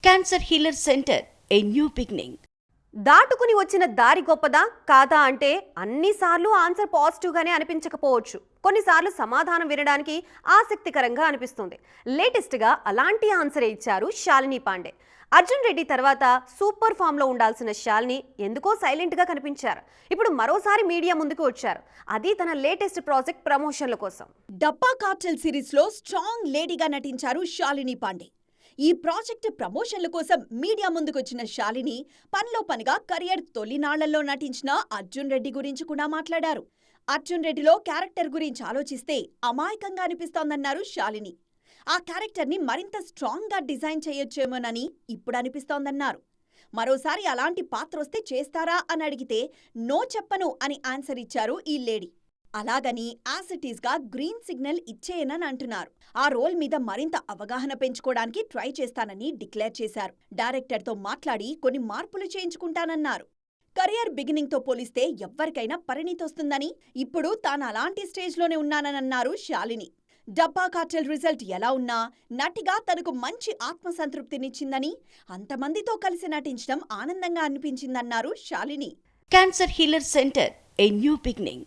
Cancer healer centre, a new beginning. దాటుకుని వచ్చిన దారి గొప్పదా కాదా అంటే అన్నిసార్లు ఆన్సర్ పాజిటివ్గానే అనిపించకపోవచ్చు. కొన్నిసార్లు సమాధానం వినడానికి ఆసక్తికరంగా అనిపిస్తుంది. లేటెస్ట్గా అలాంటి ఆన్సరే ఇచ్చారు శాలిని పాండే. అర్జున్ రెడ్డి తర్వాత సూపర్ ఫామ్లో ఉండాల్సిన శాలిని ఎందుకో సైలెంట్గా కనిపించారు. ఇప్పుడు మరోసారి మీడియా ముందుకు వచ్చారు. అది తన లేటెస్ట్ ప్రాజెక్ట్ ప్రమోషన్ల కోసం. డబ్బా కార్టెల్ సిరీస్లో స్ట్రాంగ్ లేడీగా నటించారు శాలిని పాండే. ఈ ప్రాజెక్ట్ ప్రమోషన్ల కోసం మీడియా ముందుకొచ్చిన శాలిని పనిలో పనిగా కెరియర్ తొలినాళ్లలో నటించిన అర్జున్ రెడ్డి గురించి కూడా మాట్లాడారు. అర్జున్ రెడ్డిలో క్యారెక్టర్ గురించి ఆలోచిస్తే అమాయకంగా అనిపిస్తోందన్నారు శాలిని. ఆ క్యారెక్టర్ని మరింత స్ట్రాంగ్గా డిజైన్ చేయొచ్చేమోనని ఇప్పుడు అనిపిస్తోందన్నారు. మరోసారి అలాంటి పాత్ర వస్తే చేస్తారా అని అడిగితే నో చెప్పను అని ఆన్సర్ ఇచ్చారు ఈ లేడీ. అలాగని యాజ్ ఇట్ ఈస్గా గ్రీన్ సిగ్నల్ ఇచ్చేయనని అంటున్నారు. ఆ రోల్ మీద మరింత అవగాహన పెంచుకోవడానికి ట్రై చేస్తానని డిక్లేర్ చేశారు. డైరెక్టర్తో మాట్లాడి కొన్ని మార్పులు చేయించుకుంటానన్నారు. కెరియర్ బిగినింగ్తో పోలిస్తే ఎవ్వరికైనా పరిణితొస్తుందని, ఇప్పుడు తాను అలాంటి స్టేజ్లోనే ఉన్నానన్నారు శాలిని. డబ్బా కార్టెల్ రిజల్ట్ ఎలా ఉన్నా నటిగా తనకు మంచి ఆత్మసంతృప్తినిచ్చిందని, అంతమందితో కలిసి నటించడం ఆనందంగా అనిపించిందన్నారు Shalini. Cancer healer centre, a new beginning.